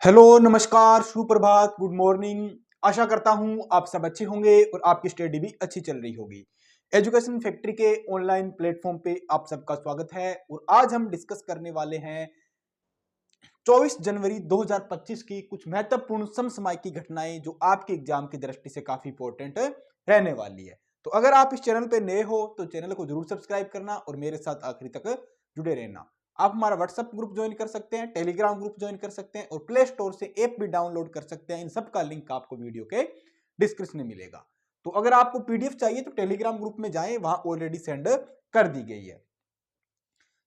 Hello, नमस्कार, सुप्रभात, good morning. आशा करता हूं आप सब अच्छे होंगे और आपकी स्टडी भी अच्छी चल रही होगी। एजुकेशन फैक्ट्री के ऑनलाइन प्लेटफॉर्म पे आप सबका स्वागत है और आज हम डिस्कस करने वाले हैं 24 जनवरी 2025 की कुछ महत्वपूर्ण समसामयिक घटनाएं जो आपके एग्जाम की दृष्टि से काफी इंपॉर्टेंट रहने वाली है। तो अगर आप इस चैनल पे नए हो तो चैनल को जरूर सब्सक्राइब करना और मेरे साथ आखिरी तक जुड़े रहना। आप हमारा व्हाट्सएप ग्रुप ज्वाइन कर सकते हैं, टेलीग्राम ग्रुप ज्वाइन कर सकते हैं और प्ले स्टोर से ऐप भी डाउनलोड कर सकते हैं। इन सब का लिंक आपको वीडियो के डिस्क्रिप्शन में मिलेगा। तो अगर आपको पीडीएफ चाहिए तो टेलीग्राम ग्रुप में जाएं, वहां ऑलरेडी सेंड कर दी गई है।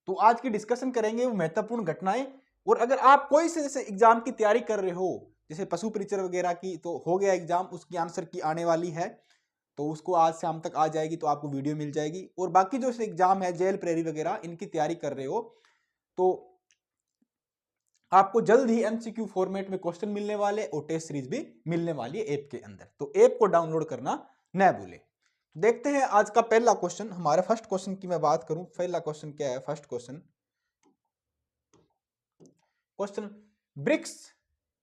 तो आज की डिस्कशन करेंगे वो महत्वपूर्ण घटनाएं। और अगर आप कोई से जैसे एग्जाम की तैयारी कर रहे हो, जैसे पशु परिचय वगैरह की, तो हो गया एग्जाम, उसकी आंसर की आने वाली है, तो उसको आज शाम तक आ जाएगी, तो आपको वीडियो मिल जाएगी। और बाकी जो एग्जाम है जेल प्रेरी वगैरह, इनकी तैयारी कर रहे हो तो आपको जल्द ही एमसीक्यू फॉर्मेट में क्वेश्चन मिलने वाले और टेस्ट सीरीज भी मिलने वाली है ऐप के अंदर। तो ऐप को डाउनलोड करना न भूले। तो देखते हैं आज का पहला क्वेश्चन। हमारे फर्स्ट क्वेश्चन की मैं बात करूं, पहला क्वेश्चन क्या है? फर्स्ट क्वेश्चन ब्रिक्स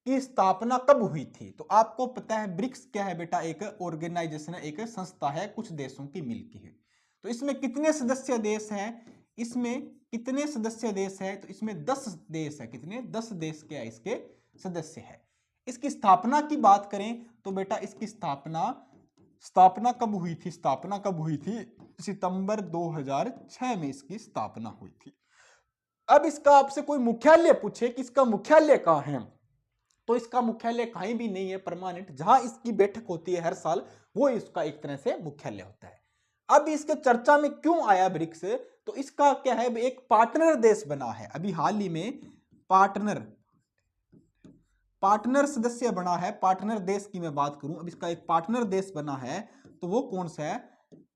की स्थापना कब हुई थी? तो आपको पता है ब्रिक्स क्या है बेटा? एक ऑर्गेनाइजेशन है, एक संस्था है कुछ देशों की मिलकर है। तो इसमें कितने सदस्य देश हैं? इसमें कितने सदस्य देश है? तो इसमें 10 देश है। कितने? 10 देश क्या है इसके सदस्य है। इसकी स्थापना की बात करें तो बेटा इसकी स्थापना कब हुई थी? स्थापना कब हुई थी? सितंबर 2006 में इसकी स्थापना हुई थी। अब इसका आपसे कोई मुख्यालय पूछे कि इसका मुख्यालय कहां है, तो इसका मुख्यालय कहीं भी नहीं है परमानेंट। जहां इसकी बैठक होती है हर साल, वो इसका एक तरह से मुख्यालय होता है। अब इसके चर्चा में क्यों आया ब्रिक्स? तो इसका क्या है, एक पार्टनर देश बना है अभी हाल ही में। पार्टनर सदस्य बना है। पार्टनर देश की मैं बात करूं, अब इसका एक पार्टनर देश बना है, तो वो कौन सा है?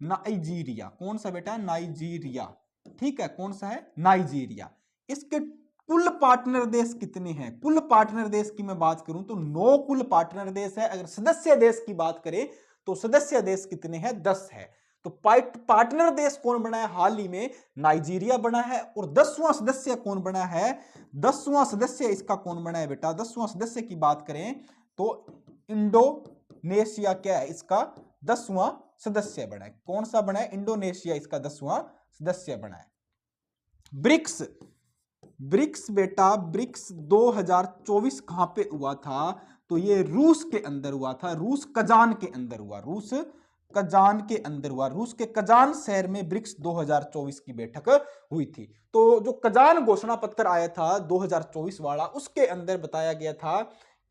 नाइजीरिया। कौन सा बेटा? नाइजीरिया। ठीक है, कौन सा है? नाइजीरिया। इसके कुल पार्टनर देश कितने हैं? कुल पार्टनर देश की मैं बात करूं तो 9 कुल पार्टनर देश है। अगर सदस्य देश की बात करें तो सदस्य देश कितने हैं? 10 है। तो पार्टनर देश कौन बना है हाल ही में? नाइजीरिया बना है। और 10वां सदस्य कौन बना है? 10वां सदस्य इसका कौन बना है बेटा? 10वां सदस्य की बात करें तो इंडोनेशिया क्या है इसका 10वां सदस्य बना है। कौन सा बना है? इंडोनेशिया इसका 10वां सदस्य बना है। ब्रिक्स बेटा, ब्रिक्स 2024 कहां पे हुआ था? तो ये रूस के अंदर हुआ था। रूस कजान के अंदर हुआ। रूस के कजान शहर में ब्रिक्स 2024 की बैठक हुई थी। तो जो कजान घोषणा पत्र आया था 2024 वाला, उसके अंदर बताया गया था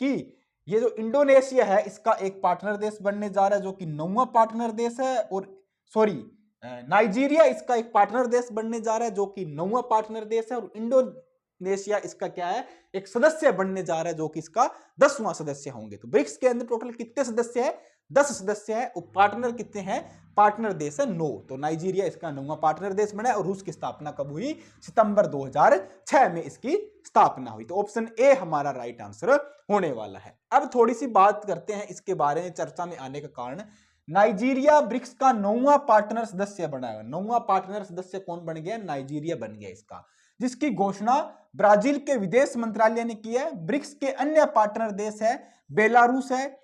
कि ये जो इंडोनेशिया है इसका एक पार्टनर देश बनने जा रहा है, जो कि 9वां पार्टनर देश है। और सॉरी, नाइजीरिया इसका एक पार्टनर देश बनने जा रहा है, जो कि 9वां पार्टनर देश है। और इंडोनेशिया इसका क्या है? एक सदस्य बनने जा रहा है, जो कि इसका 10वां सदस्य होंगे। तो ब्रिक्स के अंदर टोटल कितने सदस्य है? 10 सदस्य है। और पार्टनर कितने हैं? पार्टनर देश है 9। तो नाइजीरिया इसका 9वां पार्टनर देश बना है। और रूस की स्थापना कब हुई? सितंबर 2006 में इसकी स्थापना हुई। तो ऑप्शन ए हमारा राइट आंसर होने वाला है। अब थोड़ी सी बात करते हैं इसके बारे में, चर्चा में आने का कारण। नाइजीरिया ब्रिक्स का 9वां पार्टनर सदस्य बना है। 9वां पार्टनर सदस्य कौन बन गया? नाइजीरिया बन गया इसका, जिसकी घोषणा ब्राजील के विदेश मंत्रालय ने की है। ब्रिक्स के अन्य पार्टनर देश है बेलारूस है,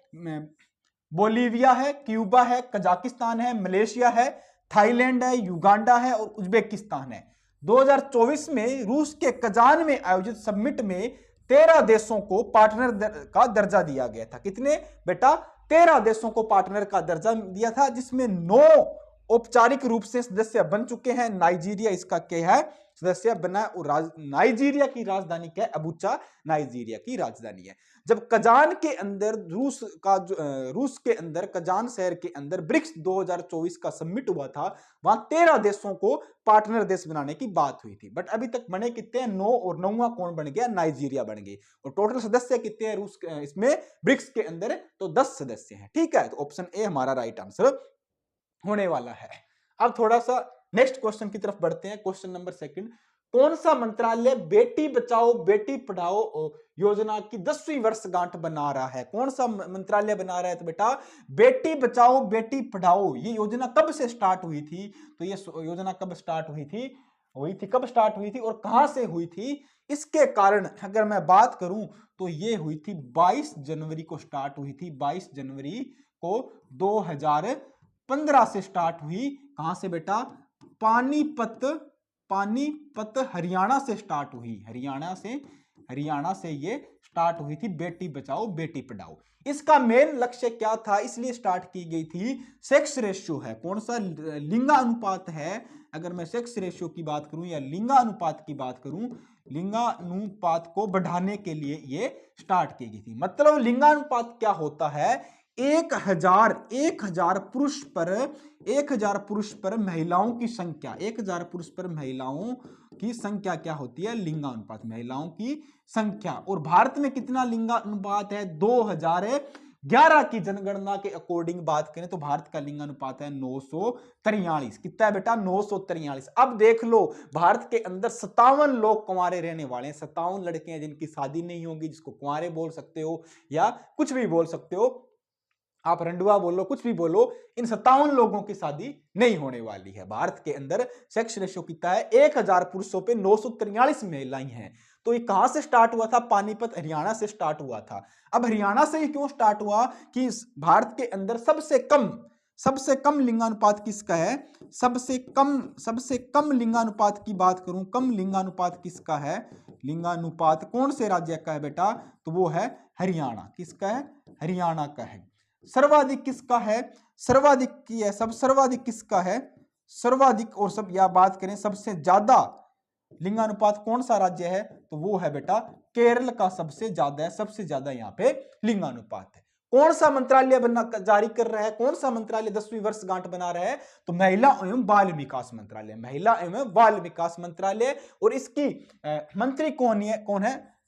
बोलीविया है, क्यूबा है, कजाकिस्तान है, मलेशिया है, थाईलैंड है, युगांडा है और उज्बेकिस्तान है। 2024 में रूस के कजान में आयोजित समिट में 13 देशों को पार्टनर का दर्जा दिया गया था। कितने बेटा? 13 देशों को पार्टनर का दर्जा दिया था, जिसमें 9 औपचारिक रूप से सदस्य बन चुके हैं। नाइजीरिया इसका क्या है? सदस्य बना। और नाइजीरिया की राजधानी क्या है? अबुचा नाइजीरिया की राजधानी है। जब कजान के अंदर रूस के अंदर कजान शहर के अंदर ब्रिक्स 2024 का समिट हुआ था, वहां 13 देशों को पार्टनर देश बनाने की बात हुई थी। बट अभी तक बने कितने? 9। और 9वां कौन बन गया? नाइजीरिया बन गई। और टोटल सदस्य कितने हैं रूस इसमें ब्रिक्स के अंदर? तो 10 सदस्य हैं। ठीक है, तो ऑप्शन ए हमारा राइट आंसर होने वाला है। अब थोड़ा सा नेक्स्ट क्वेश्चन की तरफ बढ़ते हैं। क्वेश्चन नंबर 2, कौन सा मंत्रालय बेटी बचाओ बेटी पढ़ाओ योजना की 10वीं वर्षगांठ बना रहा है? कौन सा मंत्रालय बना रहा है? तो बेटा बेटी बचाओ बेटी पढ़ाओ, ये योजना कब से स्टार्ट हुई थी? तो ये योजना कब स्टार्ट हुई थी? हुई थी, कब स्टार्ट हुई थी और कहां से हुई थी, इसके कारण अगर मैं बात करूं तो ये हुई थी 22 जनवरी को स्टार्ट हुई थी। 22 जनवरी को 2015 से स्टार्ट हुई। कहां से बेटा, पानीपत, पानीपत हरियाणा से स्टार्ट हुई। हरियाणा से ये स्टार्ट हुई थी, बेटी बचाओ बेटी पढ़ाओ। इसका मेन लक्ष्य क्या था, इसलिए स्टार्ट की गई थी, सेक्स रेशियो है, कौन सा, लिंगानुपात है। अगर मैं सेक्स रेशियो की बात करूं या लिंगानुपात की बात करूं, लिंगानुपात को बढ़ाने के लिए ये स्टार्ट की गई थी। मतलब लिंगानुपात क्या होता है, 1000 पुरुष पर महिलाओं की संख्या, 1000 पुरुष पर महिलाओं की संख्या क्या होती है, लिंगानुपात, महिलाओं की संख्या। और भारत में कितना लिंगानुपात है, 2011 की जनगणना के अकॉर्डिंग बात करें तो भारत का लिंगानुपात है 943। कितना है बेटा, 943। अब देख लो, भारत के अंदर 57 लोग कुंवारे रहने वाले हैं, 57 लड़के हैं जिनकी शादी नहीं होगी, जिसको कुंवारे बोल सकते हो या कुछ भी बोल सकते हो, आप रंडुआ बोलो, कुछ भी बोलो, इन 57 लोगों की शादी नहीं होने वाली है। भारत के अंदर सेक्स रेशियो कितना है, 1000 पुरुषों पे 943 महिलाएं हैं। तो ये कहां से स्टार्ट हुआ था, पानीपत हरियाणा से स्टार्ट हुआ था। अब हरियाणा से ही क्यों स्टार्ट हुआ कि भारत के अंदर सबसे कम लिंगानुपात किसका है, सबसे कम लिंगानुपात की बात करूं, कम लिंगानुपात किसका है, लिंगानुपात कौन से राज्य का है बेटा, तो वो है हरियाणा। किसका है, हरियाणा का है। सर्वाधिक किसका है, सर्वाधिक की है, सर्वाधिक किसका है, सर्वाधिक और सब, या बात करें सबसे ज्यादा लिंगानुपात कौन सा राज्य है, तो वो है बेटा केरल का सबसे ज्यादा है, सबसे ज्यादा यहाँ पे लिंगानुपात है। कौन सा मंत्रालय बना जारी कर रहा है, कौन सा मंत्रालय 10वीं वर्षगांठ बना रहा है, तो महिला एवं बाल विकास मंत्रालय, महिला एवं बाल विकास मंत्रालय। और इसकी मंत्री कौन है,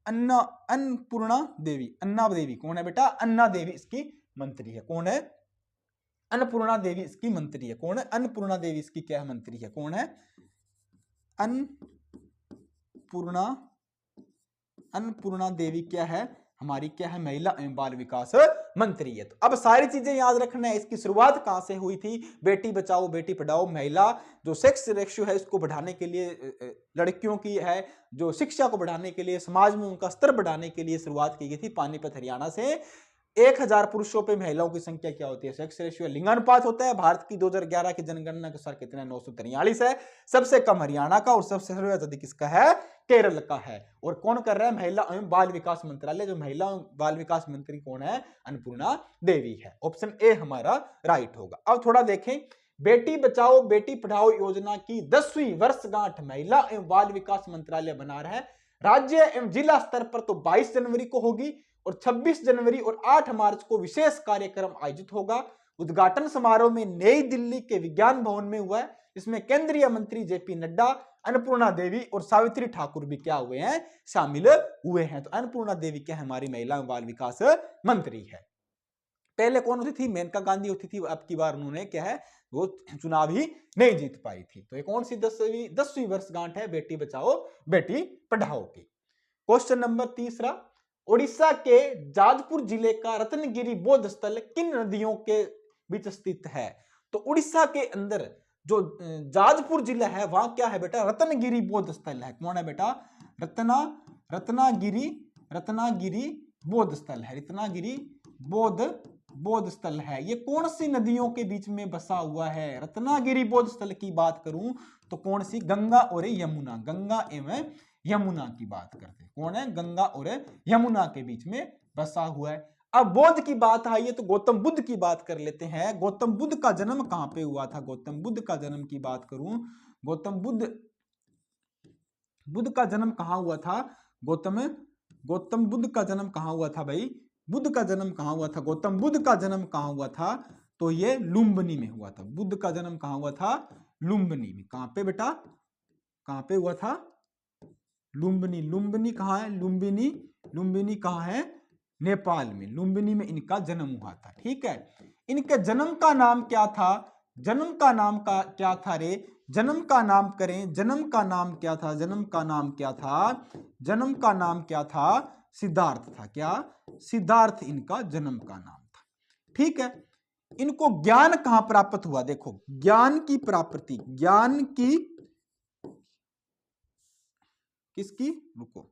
अन्नपूर्णा देवी, अन्ना देवी कौन है बेटा, अन्ना देवी इसकी मंत्री है। कौन है, अन्नपूर्णा देवी इसकी मंत्री है। कौन है, अन्नपूर्णा देवी इसकी क्या है, मंत्री है। कौन है, अन्नपूर्णा देवी क्या है, हमारी क्या है, महिला एवं बाल विकास मंत्री है। तो अब सारी चीजें याद रखना है। इसकी शुरुआत कहां से हुई थी, बेटी बचाओ बेटी पढ़ाओ, महिला जो सेक्स रेशियो है इसको बढ़ाने के लिए, लड़कियों की है जो शिक्षा को बढ़ाने के लिए, समाज में उनका स्तर बढ़ाने के लिए शुरुआत की गई थी पानीपत हरियाणा से। 1000 पुरुषों पे महिलाओं की संख्या क्या होती है, सेक्स रेशियो, लिंगानुपात होता है। भारत की 2011 की जनगणना के अनुसार कितना, 943 है। सबसे कम हरियाणा का और सबसे अधिक किसका है, केरल का है। और कौन कर रहा है, महिला एवं बाल विकास मंत्रालय, जो महिला एवं बाल विकास मंत्री कौन है, अन्नपूर्णा देवी है। ऑप्शन ए हमारा राइट होगा। अब थोड़ा देखें, बेटी बचाओ बेटी पढ़ाओ योजना की 10वीं वर्षगांठ महिला एवं बाल विकास मंत्रालय बना रहा है। राज्य एवं जिला स्तर पर तो 22 जनवरी को होगी और 26 जनवरी और 8 मार्च को विशेष कार्यक्रम आयोजित होगा। उद्घाटन समारोह में नई दिल्ली के विज्ञान भवन में हुआ है, इसमें केंद्रीय मंत्री जेपी नड्डा, अन्नपूर्णा देवी और सावित्री ठाकुर भी क्या हुए हैं, शामिल हुए हैं। तो अन्नपूर्णा देवी क्या हमारी महिला एवं बाल विकास मंत्री है। पहले कौन होती थी, मेनका गांधी होती थी। अब की बार उन्होंने क्या है, वो चुनाव ही नहीं जीत पाई थी। तो ये कौन सी 10वीं वर्षगांठ है, बेटी बचाओ बेटी पढ़ाओ की। क्वेश्चन नंबर तीसरा, ओडिशा के जाजपुर जिले का रत्नगिरी बौद्ध स्थल किन नदियों के बीच स्थित है। तो उड़ीसा के अंदर जो जाजपुर जिला है वहां क्या है बेटा, रत्नगिरी बौद्ध स्थल है। कौन है बेटा, रत्नागिरी बौद्ध स्थल है, रत्नागिरी बौद्ध स्थल है। ये कौन सी नदियों के बीच में बसा हुआ है, रत्नागिरी बौद्ध स्थल की बात करूं तो कौन सी, गंगा और यमुना, गंगा एवं यमुना की बात करते हैं। कौन है, गंगा और यमुना के बीच में बसा हुआ है। अब बौद्ध की बात आई है तो गौतम बुद्ध की बात कर लेते हैं। गौतम बुद्ध का जन्म कहां पे हुआ था, गौतम बुद्ध का जन्म की बात करूं, गौतम बुद्ध का जन्म कहां हुआ था, गौतम बुद्ध का जन्म कहां हुआ था भाई, बुद्ध का जन्म कहां हुआ था, गौतम बुद्ध का जन्म कहां हुआ था, तो ये लुम्बिनी में हुआ था। बुद्ध का जन्म कहां हुआ था, लुम्बिनी में। कहां पे बेटा, कहां पे हुआ था, लुम्बिनी। लुम्बिनी कहां है, लुम्बिनी कहां है, नेपाल में। लुम्बिनी में इनका जन्म हुआ था। ठीक है, इनके जन्म का नाम क्या था, जन्म का नाम का क्या था रे, जन्म का नाम करें, जन्म का नाम क्या था, जन्म का नाम क्या था, जन्म का नाम क्या था, सिद्धार्थ था। क्या, सिद्धार्थ इनका जन्म का नाम था। ठीक है, इनको ज्ञान कहां प्राप्त हुआ, देखो ज्ञान की प्राप्ति, ज्ञान की किसकी, रुको,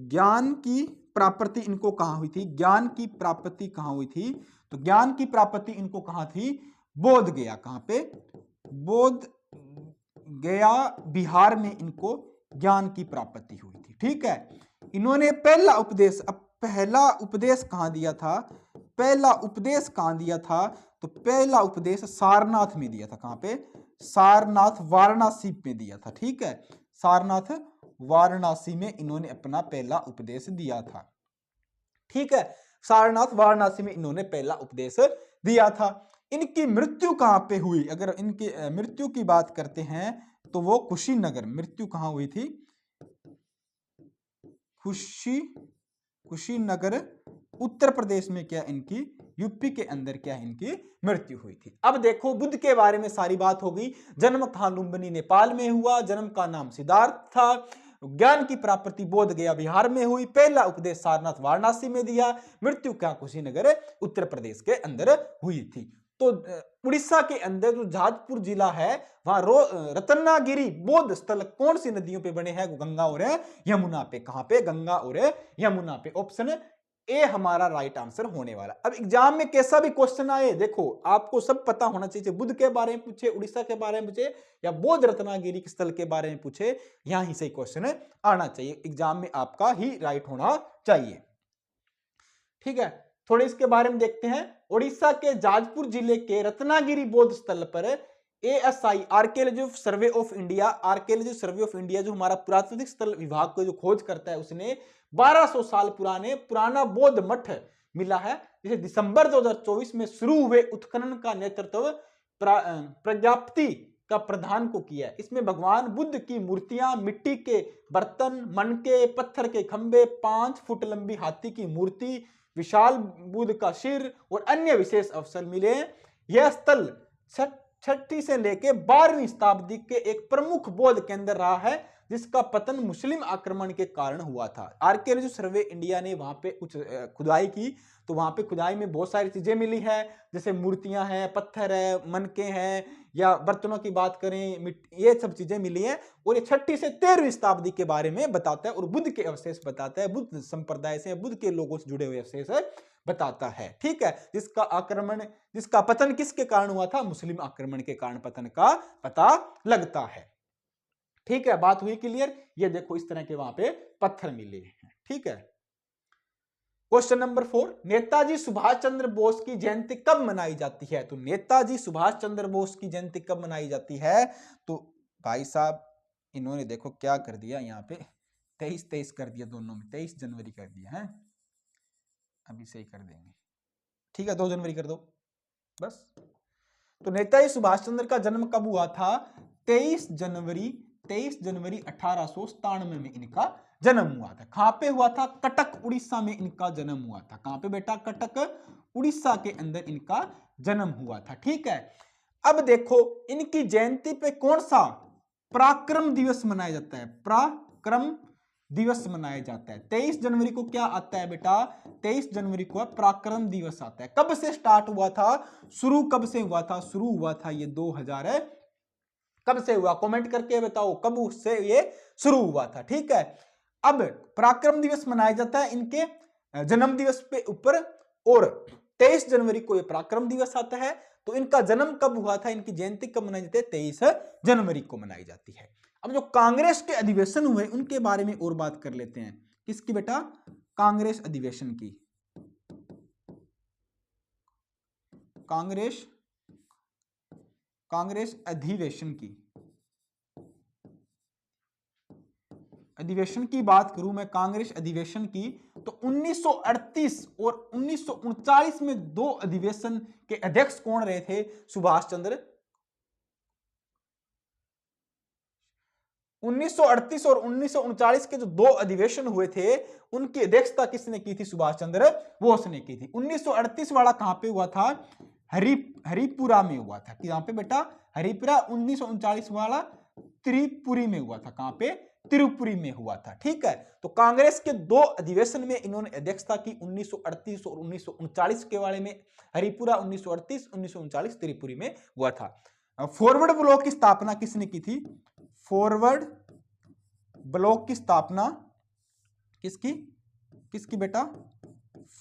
ज्ञान की प्राप्ति इनको कहां हुई थी, ज्ञान की प्राप्ति कहां हुई थी, तो ज्ञान की प्राप्ति इनको कहां थी, बोध गया। कहां पे, बोध गया बिहार में इनको ज्ञान की प्राप्ति हुई थी। ठीक है, इन्होंने पहला उपदेश, अब पहला उपदेश कहां दिया था, पहला उपदेश कहां दिया था, तो पहला उपदेश सारनाथ में दिया था। कहां पे, सारनाथ वाराणसी में दिया था। ठीक है, सारनाथ वाराणसी में इन्होंने अपना पहला उपदेश दिया था। ठीक है, सारनाथ वाराणसी में इन्होंने पहला उपदेश दिया था। इनकी मृत्यु कहां पे हुई, अगर इनकी मृत्यु की बात करते हैं तो वो कुशीनगर, मृत्यु कहां हुई थी, कुशीनगर उत्तर प्रदेश में क्या इनकी, यूपी के अंदर क्या इनकी मृत्यु हुई थी। अब देखो बुद्ध के बारे में सारी बात हो गई। जन्म कहां, लुम्बिनी नेपाल में हुआ, जन्म का नाम सिद्धार्थ था, ज्ञान की प्राप्ति बोध गया बिहार में हुई, पहला उपदेश सारनाथ वाराणसी में दिया, मृत्यु क्या कुशीनगर उत्तर प्रदेश के अंदर हुई थी। तो उड़ीसा के अंदर जो जाजपुर जिला है वहां रत्नागिरी बौद्ध स्थल कौन सी नदियों पे बने हैं, गंगा और यमुना पे। कहां पे, गंगा और यमुना पे। ऑप्शन ए हमारा राइट आंसर होने वाला। अब एग्जाम में कैसा भी क्वेश्चन आए, देखो आपको सब पता होना चाहिए, बुद्ध के बारे में पूछे, उड़ीसा के बारे में पूछे, या बौद्ध रत्नागिरी स्थल के बारे में पूछे, यहां ही सही क्वेश्चन आना चाहिए, एग्जाम में आपका ही राइट होना चाहिए। ठीक है, थोड़े इसके बारे में देखते हैं। उड़ीसा के जाजपुर जिले के रत्नागिरी बौद्ध स्थल पर ASI archaeology survey of India, archaeology survey of India जो हमारा पुरातात्विक स्थल विभाग को जो खोज करता है, उसने 1200 साल पुराना बौद्ध मठ मिला है, जिसे दिसंबर 2024 में शुरू हुए उत्खनन का नेतृत्व प्रज्ञाप्ति का प्रधान को किया है। इसमें भगवान बुद्ध की मूर्तियां, मिट्टी के बर्तन, मनके, पत्थर के खंबे, 5 फुट लंबी हाथी की मूर्ति, विशाल बुद्ध का सिर और अन्य विशेष अवसर मिले। यह स्थल 6वीं से लेकर 12वीं शताब्दी के एक प्रमुख बौद्ध केंद्र रहा है, जिसका पतन मुस्लिम आक्रमण के कारण हुआ था। आर्कियोलॉजी सर्वे इंडिया ने वहां पे कुछ खुदाई की, तो वहां पे खुदाई में बहुत सारी चीजें मिली है, जैसे मूर्तियां हैं, पत्थर है, मनके हैं, या बर्तनों की बात करें, ये सब चीजें मिली है। और ये 6वीं से 13वीं शताब्दी के बारे में बताता है, और बुद्ध के अवशेष बताता है, बुद्ध संप्रदाय से, बुद्ध के लोगों से जुड़े हुए अवशेष बताता है। ठीक है, जिसका पतन किसके कारण हुआ था, मुस्लिम आक्रमण के कारण पतन का पता लगता है। ठीक है, बात हुई क्लियर। ये देखो इस तरह के वहां पे पत्थर मिले हैं। ठीक है, क्वेश्चन नंबर 4, नेताजी सुभाष चंद्र बोस की जयंती कब मनाई जाती है। तो नेताजी सुभाष चंद्र बोस की जयंती कब मनाई जाती है, तो भाई साहब इन्होंने देखो क्या कर दिया, यहाँ पे 23 कर दिया, दोनों में 23 जनवरी कर दिया है, अभी सही कर देंगे। ठीक है, 2 जनवरी कर दो बस। तो नेताजी सुभाष चंद्र का जन्म कब हुआ था, 23 जनवरी 1897 में इनका जन्म हुआ था। कहां पे हुआ था, कटक उड़ीसा में इनका जन्म हुआ था। कहां पे बेटा, कटक उड़ीसा के अंदर इनका जन्म हुआ था। ठीक है, अब देखो इनकी जयंती पे कौन सा पराक्रम दिवस मनाया जाता है, पराक्रम दिवस मनाया जाता है। 23 जनवरी को क्या आता है बेटा, 23 जनवरी को पराक्रम दिवस आता है। कब से स्टार्ट हुआ था, शुरू कब से हुआ था, शुरू हुआ था ये 2000 कब से हुआ, कमेंट करके बताओ कब से ये शुरू हुआ था। ठीक है, अब पराक्रम दिवस मनाया जाता है इनके जन्म दिवस पे ऊपर, और 23 जनवरी को ये पराक्रम दिवस आता है। तो इनका जन्म कब हुआ था, इनकी जयंती कब मनाई जाती है, 23 जनवरी को मनाई जाती है। अब जो कांग्रेस के अधिवेशन हुए उनके बारे में और बात कर लेते हैं। किसकी बेटा, कांग्रेस अधिवेशन की, कांग्रेस अधिवेशन की बात करूं मैं, कांग्रेस अधिवेशन की, तो 1938 और 1939 में 2 अधिवेशन के अध्यक्ष कौन रहे थे, सुभाष चंद्र। 1938 और 1939 के जो 2 अधिवेशन हुए थे उनकी अध्यक्षता किसने की थी, सुभाष चंद्र बोस ने की थी। 1938 वाला कहां पे हुआ था, हरिपुरा में हुआ था। कहां पे बेटा, हरिपुरा। 1939 वाला त्रिपुरी में हुआ था। कहां पे, त्रिपुरी में हुआ था। ठीक है, तो कांग्रेस के 2 अधिवेशन में इन्होंने अध्यक्षता की, 1938 और 1939 के बारे में हरिपुरा 1938, 1939 त्रिपुरी में हुआ था। फॉरवर्ड ब्लॉक की स्थापना किसने की थी, फॉरवर्ड ब्लॉक की स्थापना किसकी किसकी बेटा,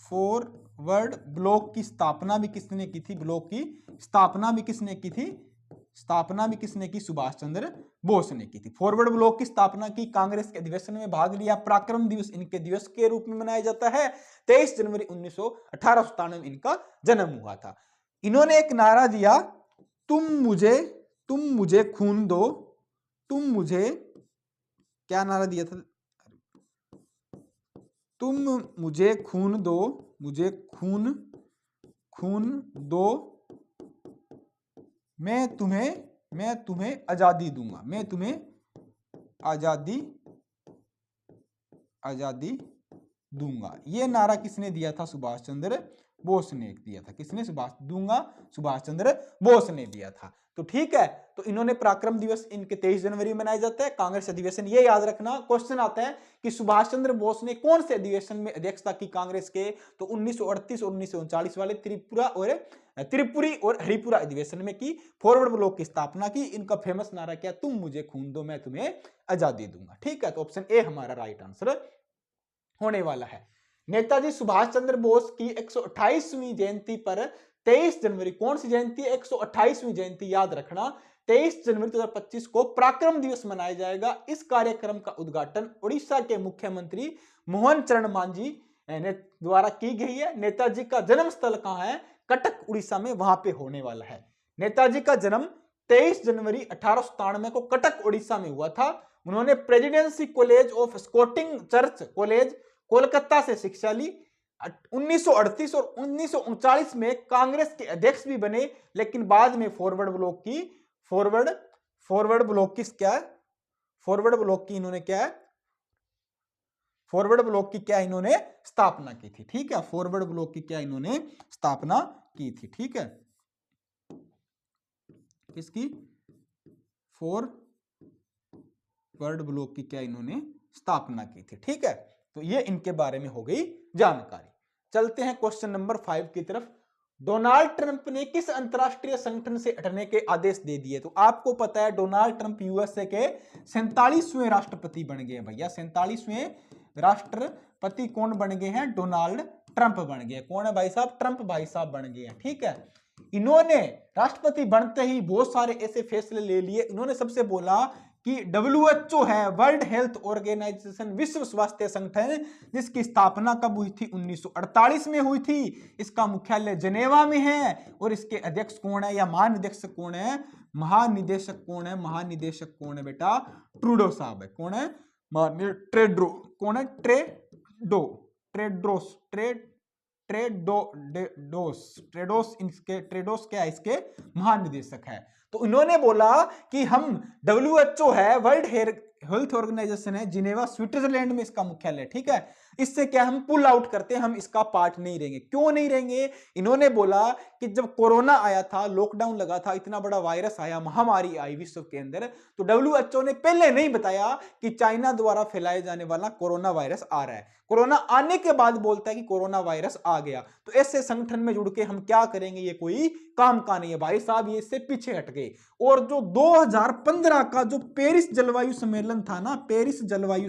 फॉरवर्ड ब्लॉक की स्थापना भी किसने की थी, ब्लॉक की स्थापना भी किसने की थी, स्थापना भी किसने की, सुभाष चंद्र बोस ने की थी। फॉरवर्ड ब्लॉक की स्थापना की, कांग्रेस के अधिवेशन में भाग लिया, पराक्रम दिवस इनके दिवस के रूप में मनाया जाता है। 23 जनवरी 1897 में इनका जन्म हुआ था। इन्होंने एक नारा दिया, तुम मुझे खून दो, तुम मुझे, क्या नारा दिया था, तुम मुझे खून दो, मुझे खून दो, मैं तुम्हें आजादी दूंगा, मैं तुम्हें आजादी दूंगा। ये नारा किसने दिया था, सुभाष चंद्र बोस ने दिया था। किसने, सुभाष चंद्र बोस ने दिया था। तो ठीक है, तो इन्होंने पराक्रम दिवस इनके 23 जनवरी में मनाया जाता है, कांग्रेस अधिवेशन। ये याद रखना, क्वेश्चन आता है कि सुभाष चंद्र बोस ने कौन से अधिवेशन में अध्यक्षता की कांग्रेस के, तो 1938 और 1939 वाले त्रिपुरी और हरिपुरा अधिवेशन में की। फॉरवर्ड ब्लॉक की स्थापना की। इनका फेमस नारा क्या, तुम मुझे खून दो, मैं तुम्हें आजादी दूंगा। ठीक है, तो ऑप्शन ए हमारा राइट आंसर होने वाला है। नेताजी सुभाष चंद्र बोस की 128वीं जयंती पर 23 जनवरी, कौन सी जयंती है, 128वीं जयंती, याद रखना, 23 जनवरी 2025 को पराक्रम दिवस मनाया जाएगा। इस कार्यक्रम का उद्घाटन उड़ीसा के मुख्यमंत्री मोहन चरण मांझी द्वारा की गई है। नेताजी का जन्म स्थल कहां है, कटक उड़ीसा में, वहां पे होने वाला है। नेताजी का जन्म 23 जनवरी 1897 को कटक उड़ीसा में हुआ था। उन्होंने presidency college of स्कॉटिंग church college Kolkata से शिक्षा ली। 1938 और 1939 में कांग्रेस के अध्यक्ष भी बने, लेकिन बाद में फॉरवर्ड ब्लॉक की इन्होंने स्थापना की थी। ठीक है, फॉरवर्ड ब्लॉक की क्या इन्होंने स्थापना की थी। ठीक है, किसकी, फॉरवर्ड ब्लॉक की क्या इन्होंने स्थापना की थी। ठीक है, तो ये इनके बारे में हो गई जानकारी। चलते हैं क्वेश्चन नंबर 5 की तरफ। डोनाल्ड ट्रंप ने किस अंतरराष्ट्रीय संगठन से हटने के आदेश दे दिए। तो आपको पता है डोनाल्ड ट्रंप यूएसए के 47वें राष्ट्रपति बन गए भैया। 47वें राष्ट्रपति कौन बन गए हैं, डोनाल्ड ट्रंप बन गए। कौन है भाई साहब, ट्रंप भाई साहब बन गए हैं। ठीक है, इन्होंने राष्ट्रपति बनते ही बहुत सारे ऐसे फैसले ले लिए। इन्होंने सबसे बोला कि WHO है, वर्ल्ड हेल्थ ऑर्गेनाइजेशन, विश्व स्वास्थ्य संगठन, जिसकी स्थापना कब हुई थी, 1948 में हुई थी। इसका मुख्यालय जेनेवा में है और इसके अध्यक्ष कौन है या महानिदेशक कौन है, महानिदेशक कौन है बेटा, ट्रूडो साहब है। कौन है, ट्रेडोस क्या है, इसके महानिदेशक है। तो इन्होंने बोला कि हम, WHO है, वर्ल्ड हेल्थ ऑर्गेनाइजेशन है, जिनेवा स्विट्जरलैंड में इसका मुख्यालय। ठीक है, इससे क्या हम पुल आउट करते हैं, हम इसका पार्ट नहीं रहेंगे। क्यों नहीं रहेंगे, इन्होंने बोला कि जब कोरोना आया था, लॉकडाउन लगा था, इतना बड़ा वायरस आया, महामारी आई विश्व के अंदर, तो WHO ने पहले नहीं बताया कि चाइना द्वारा फैलाए जाने वाला कोरोना वायरस आ रहा है। कोरोना आने के बाद बोलता है कि कोरोना वायरस आ गया। तो ऐसे संगठन में जुड़ के हम क्या करेंगे, ये कोई काम का नहीं है भाई साहब, ये इससे पीछे हट गए। और जो 2015 का जो पेरिस जलवायु सम्मेलन था ना, पेरिस जलवायु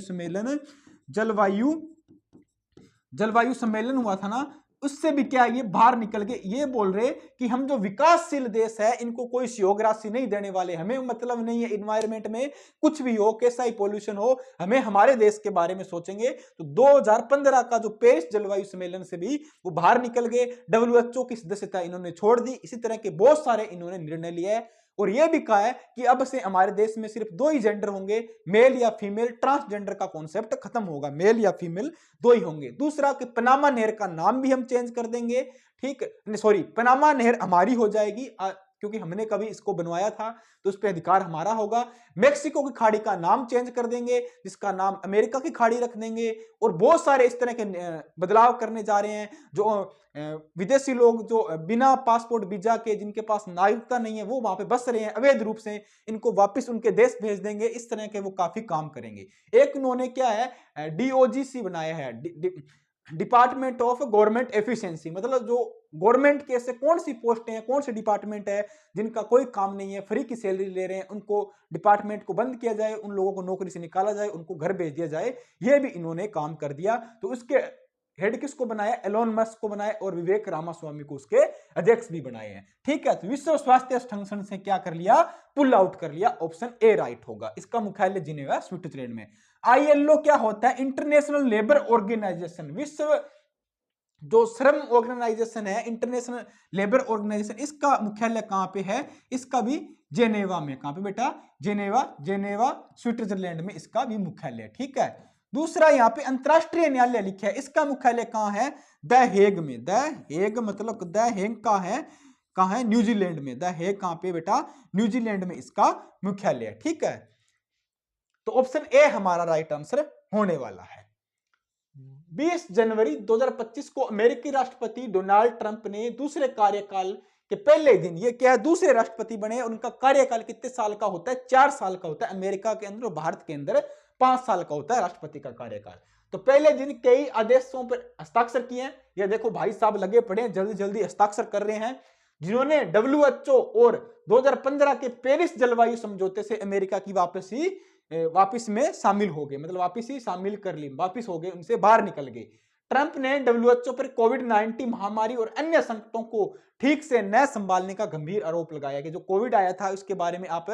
सम्मेलन हुआ था ना, उससे भी क्या ये बाहर निकल गए। ये बोल रहे कि हम जो विकासशील देश है, इनको कोई सहयोग राशि नहीं देने वाले, हमें मतलब नहीं है इन्वायरमेंट में कुछ भी हो, कैसा ही पॉल्यूशन हो, हमें हमारे देश के बारे में सोचेंगे। तो 2015 का जो पेरिस जलवायु सम्मेलन से भी वो बाहर निकल गए। WHO की सदस्यता इन्होंने छोड़ दी। इसी तरह के बहुत सारे इन्होंने निर्णय लिया है और यह भी कहा है कि अब से हमारे देश में सिर्फ 2 ही जेंडर होंगे, मेल या फीमेल। ट्रांसजेंडर का कॉन्सेप्ट खत्म होगा, मेल या फीमेल 2 ही होंगे। दूसरा कि पनामा नहर का नाम भी हम चेंज कर देंगे। ठीक, सॉरी, पनामा नहर हमारी हो जाएगी क्योंकि हमने कभी इसको बनवाया था, तो उस पर अधिकार हमारा होगा। मेक्सिको की खाड़ी का नाम चेंज कर देंगे, जिसका नाम अमेरिका की खाड़ी रख देंगे। और बहुत सारे इस तरह के बदलाव करने जा रहे हैं। जो विदेशी लोग जो बिना पासपोर्ट वीजा के, जिनके पास नागरिकता नहीं है, वो वहां पे बस रहे हैं अवैध रूप से, इनको वापस उनके देश भेज देंगे। इस तरह के वो काफी काम करेंगे। एक उन्होंने क्या है, DOGC बनाया है, डिपार्टमेंट ऑफ गवर्नमेंट एफिशिएंसी, मतलब जो गवर्नमेंट के ऐसे कौन सी पोस्टें हैं, कौन से डिपार्टमेंट है जिनका कोई काम नहीं है, फ्री की सैलरी ले रहे हैं, उनको डिपार्टमेंट को बंद किया जाए, उन लोगों को नौकरी से निकाला जाए, उनको घर भेज दिया जाए। ये भी इन्होंने काम कर दिया। तो उसके हेड किसको बनाया? एलोन मस्क को बनाया और विवेक रामास्वामी को उसके अध्यक्ष भी बनाए हैं। ठीक है, तो विश्व स्वास्थ्य संगठन से क्या कर लिया? पुल आउट कर लिया। ऑप्शन ए राइट होगा। इसका मुख्यालय जिनेवा स्विट्जरलैंड में। आईएलओ क्या होता है? इंटरनेशनल लेबर ऑर्गेनाइजेशन, विश्व जो श्रम ऑर्गेनाइजेशन है, इंटरनेशनल लेबर ऑर्गेनाइजेशन, इसका मुख्यालय कहां पे है? इसका भी जेनेवा में। कहां पे बेटा? जेनेवा, जेनेवा स्विट्जरलैंड में इसका भी मुख्यालय। ठीक है, दूसरा यहां पे अंतरराष्ट्रीय न्यायालय लिखा है, इसका मुख्यालय कहां है? द हेग में। द हेग मतलब द हेग कहां है? कहां है? न्यूजीलैंड में। द हेग कहां पे बेटा? न्यूजीलैंड में इसका मुख्यालय। ठीक है, तो ऑप्शन ए हमारा राइट आंसर होने वाला है। 20 जनवरी 2025 को अमेरिकी राष्ट्रपति डोनाल्ड ट्रंप ने दूसरे कार्यकाल के पहले दिन, ये क्या है? दूसरे राष्ट्रपति बने। उनका कार्यकाल कितने साल का होता है? 4 साल का होता है। अमेरिका के अंदर और भारत के अंदर 5 साल का होता है राष्ट्रपति का कार्यकाल। तो पहले दिन कई आदेशों पर हस्ताक्षर किए हैं। ये देखो भाई साहब लगे पड़े हैं, जल्दी जल्दी हस्ताक्षर कर रहे हैं, जिन्होंने डब्ल्यूएचओ और 2015 के पेरिस जलवायु समझौते से अमेरिका की वापिस में शामिल हो गए, मतलब वापिस ही शामिल कर ली, वापिस हो गए, उनसे बाहर निकल गए। ट्रंप ने डब्ल्यूएचओ पर कोविड-19 महामारी और अन्य संकटों को ठीक से न संभालने का गंभीर आरोप लगाया कि जो कोविड आया था उसके बारे में आप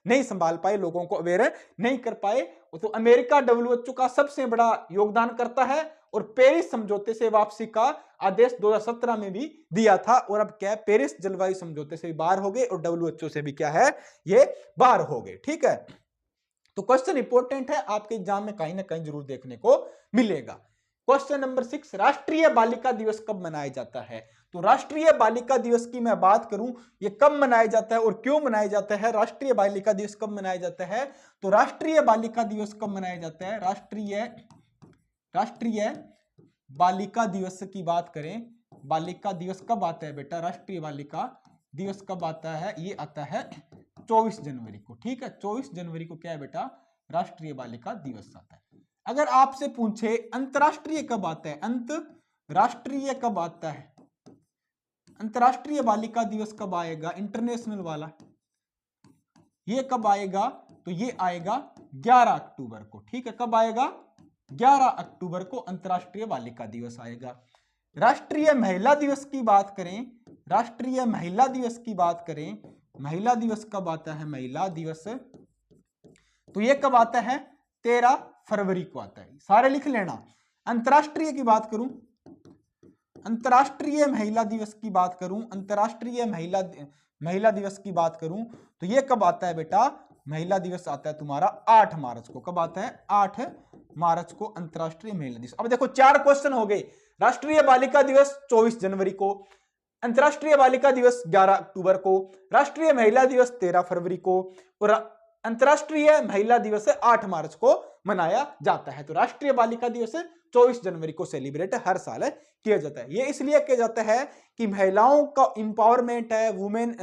नहीं संभाल पाए, लोगों को अवेयर नहीं कर पाए। तो अमेरिका डब्ल्यूएचओ का सबसे बड़ा योगदान करता है और पेरिस समझौते से वापसी का आदेश 2017 में भी दिया था। और अब क्या है? पेरिस जलवायु समझौते से भी बाहर हो गए और डब्ल्यूएचओ से भी क्या है? ये बाहर हो गए। ठीक है, तो क्वेश्चन इंपॉर्टेंट है, आपके एग्जाम में कहीं ना कहीं जरूर देखने को मिलेगा। क्वेश्चन नंबर 6, राष्ट्रीय बालिका दिवस कब मनाया जाता है? तो राष्ट्रीय बालिका दिवस की मैं बात करूं, ये कब मनाया जाता है और क्यों मनाया जाता है? राष्ट्रीय बालिका दिवस कब मनाया जाता है? तो राष्ट्रीय बालिका दिवस कब मनाया जाता है? राष्ट्रीय बालिका दिवस की बात करें, बालिका दिवस कब आता है बेटा? राष्ट्रीय बालिका दिवस कब आता है? ये आता है 24 जनवरी को। ठीक है, 24 जनवरी को क्या है बेटा? राष्ट्रीय बालिका दिवस आता है। अगर आपसे पूछे अंतरराष्ट्रीय कब आता है? अंतरराष्ट्रीय कब आता है? अंतरराष्ट्रीय बालिका दिवस कब आएगा? इंटरनेशनल वाला ये कब आएगा? तो ये आएगा 11 अक्टूबर को। ठीक है, कब आएगा? 11 अक्टूबर को अंतरराष्ट्रीय बालिका दिवस आएगा। राष्ट्रीय महिला दिवस की बात करें, राष्ट्रीय महिला दिवस की बात करें, महिला दिवस कब आता है? महिला दिवस तो ये कब आता है? 13 फरवरी को आता है। सारे लिख लेना। अंतरराष्ट्रीय की बात करूं, अंतरराष्ट्रीय महिला दिवस की बात करूं, अंतरराष्ट्रीय महिला दिवस की बात करूं तो ये कब आता है बेटा? महिला दिवस आता है तुम्हारा 8 मार्च को। कब आता है? 8 मार्च को अंतरराष्ट्रीय महिला दिवस। अब देखो 4 क्वेश्चन हो गए। राष्ट्रीय बालिका दिवस 24 जनवरी को, अंतरराष्ट्रीय बालिका दिवस 11 अक्टूबर को, राष्ट्रीय महिला दिवस 13 फरवरी को और अंतरराष्ट्रीय महिला दिवस 8 मार्च को मनाया जाता है। तो राष्ट्रीय बालिका दिवस 24 जनवरी को सेलिब्रेट हर साल किया जाता है। ये इसलिए किया जाता है कि महिलाओं का इंपावरमेंट है, वुमेन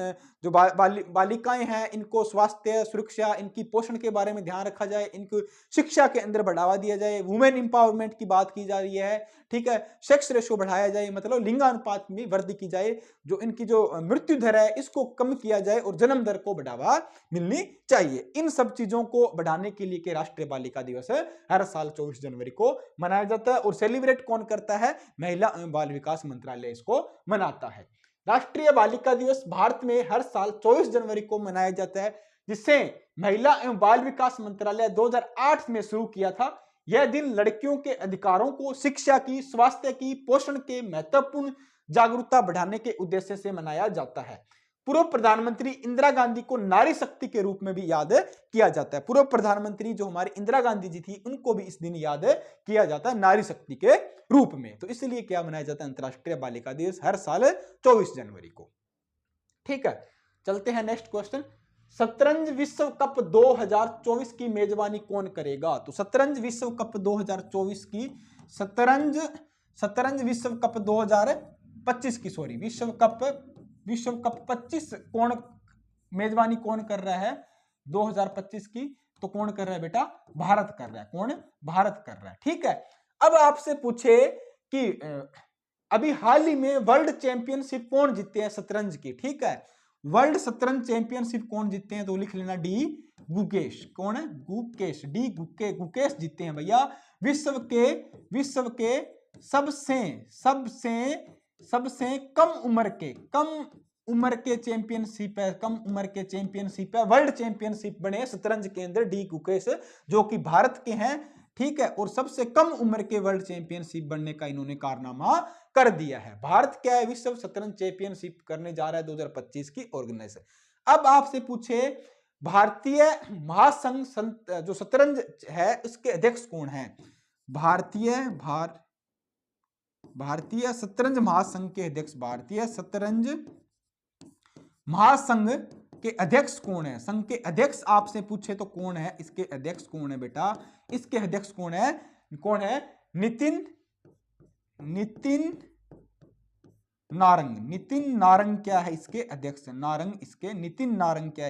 जो बालिकाएं हैं, इनको स्वास्थ्य सुरक्षा, इनकी पोषण के बारे में ध्यान रखा जाए, इनको शिक्षा के अंदर बढ़ावा दिया जाए, वुमेन इंपावरमेंट की बात की जा रही है। ठीक है, सेक्स रेशो बढ़ाया जाए, मतलब लिंगानुपात में वृद्धि की जाए, जो इनकी जो मृत्यु दर है इसको कम किया जाए और जन्म दर को बढ़ावा मिलनी चाहिए। इन सब चीजों को बढ़ाने के लिए के राष्ट्रीय बालिका दिवस हर साल 24 जनवरी को मनाया जाता है और सेलिब्रेट कौन करता है? महिला एवं बाल विकास मंत्रालय इसको मनाता है। राष्ट्रीय बालिका दिवस भारत में हर साल 24 जनवरी को मनाया जाता है, जिसे महिला एवं बाल विकास मंत्रालय 2008 में शुरू किया था। यह दिन लड़कियों के अधिकारों को, शिक्षा की, स्वास्थ्य की, पोषण के महत्वपूर्ण जागरूकता बढ़ाने के उद्देश्य से मनाया जाता है। पूर्व प्रधानमंत्री इंदिरा गांधी को नारी शक्ति के रूप में भी याद किया जाता है। पूर्व प्रधानमंत्री जो हमारी इंदिरा गांधी जी थी, उनको भी इस दिन याद किया जाता है नारी शक्ति के रूप में। तो इसलिए क्या मनाया जाता है? अंतरराष्ट्रीय बालिका दिवस हर साल 24 जनवरी को। ठीक है, चलते हैं नेक्स्ट क्वेश्चन। शतरंज विश्व कप 2024 की मेजबानी कौन करेगा? तो शतरंज विश्व कप 2024 की शतरंज विश्व कप 2025 की विश्व कप 25 कौन मेजबानी कौन कर रहा है 2025 की? तो कौन कर रहा है बेटा? भारत कर रहा है। कौन? भारत कर रहा है। ठीक है, अब आपसे पूछे कि अभी हाल ही में वर्ल्ड चैंपियनशिप कौन जीते हैं शतरंज की, ठीक है, वर्ल्ड शतरंज चैंपियनशिप कौन जीते हैं, तो लिख लेना डी गुकेश। कौन है? गुकेश, डी गुकेश जीते हैं भैया। विश्व के सबसे कम उम्र के चैंपियनशिप है, वर्ल्ड चैंपियनशिप बने शतरंज के अंदर डी गुकेश, जो कि भारत के हैं, ठीक है, और सबसे कम उम्र के वर्ल्ड चैंपियनशिप बनने का इन्होंने कारनामा कर दिया है। भारत क्या है, विश्व शतरंज चैंपियनशिप करने जा रहा है 2025 की ऑर्गेनाइजेशन। अब आपसे पूछे भारतीय महासंघ जो शतरंज है उसके अध्यक्ष कौन है? भारतीय शतरंज महासंघ के अध्यक्ष, भारतीय शतरंज महासंघ के अध्यक्ष कौन है? संघ के अध्यक्ष आपसे पूछे तो कौन है? इसके अध्यक्ष कौन है बेटा? इसके अध्यक्ष कौन है? नितिन नारंग क्या है इसके अध्यक्ष? नितिन नारंग क्या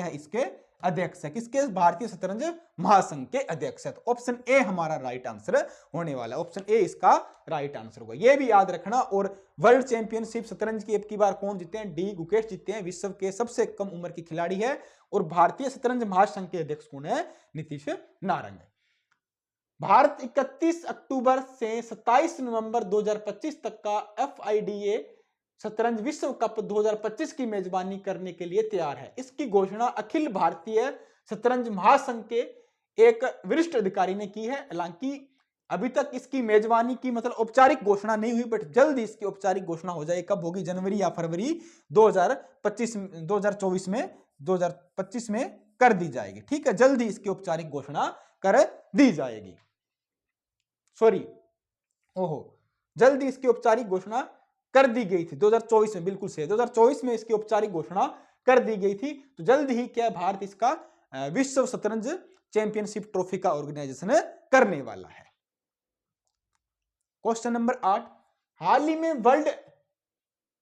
है इसके अध्यक्ष है? किसके? भारतीय शतरंज महासंघ के अध्यक्ष है। तो ऑप्शन ए हमारा राइट आंसर होने वाला है, ऑप्शन ए इसका राइट आंसर होगा। यह भी याद रखना। और वर्ल्ड चैंपियनशिप शतरंज की अब की बार कौन जीते हैं? डी गुकेश जीते हैं, विश्व के सबसे कम उम्र की खिलाड़ी है। और भारतीय शतरंज महासंघ के अध्यक्ष कौन है? नीतीश नारंग। भारत 31 अक्टूबर से 27 नवंबर 2025 तक का FIDA शतरंज विश्व कप 2025 की मेजबानी करने के लिए तैयार है। इसकी घोषणा अखिल भारतीय शतरंज महासंघ के एक वरिष्ठ अधिकारी ने की है। हालांकि अभी तक इसकी मेजबानी की मतलब औपचारिक घोषणा नहीं हुई, बट जल्द इसकी औपचारिक घोषणा हो जाए। कब होगी? जनवरी या फरवरी 2025 में कर दी जाएगी, ठीक है, जल्द ही इसकी औपचारिक घोषणा कर दी जाएगी। जल्द ही इसकी औपचारिक घोषणा कर दी गई थी 2024 में, बिल्कुल सही, 2024 में इसकी औपचारिक घोषणा कर दी गई थी। तो जल्द ही क्या भारत इसका विश्व शतरंज चैंपियनशिप ट्रॉफी का ऑर्गेनाइजेशन करने वाला है। क्वेश्चन नंबर 8, हाल ही में वर्ल्ड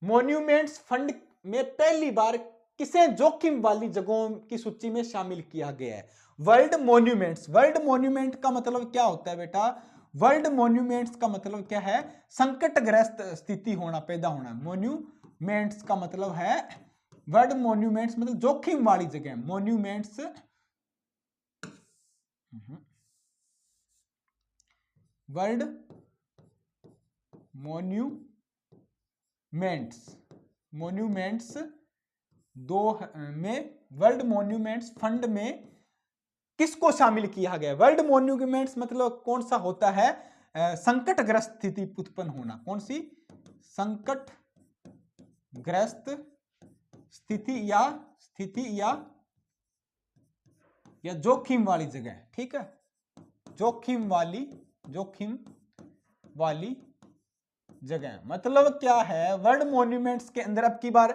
मॉन्यूमेंट्स फंड में पहली बार किसे जोखिम वाली जगहों की सूची में शामिल किया गया है? वर्ल्ड मॉन्यूमेंट का मतलब क्या होता है बेटा? वर्ल्ड मॉन्यूमेंट्स का मतलब क्या है? संकटग्रस्त स्थिति होना, पैदा होना। मॉन्यूमेंट्स का मतलब है, वर्ल्ड मॉन्यूमेंट्स मतलब जोखिम वाली जगह। Monuments world monuments world monuments fund में किसको शामिल किया गया? वर्ल्ड मॉन्यूमेंट्स मतलब कौन सा होता है? संकटग्रस्त स्थिति उत्पन्न होना। कौन सी? संकटग्रस्त स्थिति या जोखिम वाली जगह, ठीक है, जोखिम वाली जगह मतलब क्या है? वर्ल्ड मॉन्यूमेंट्स के अंदर अब की बार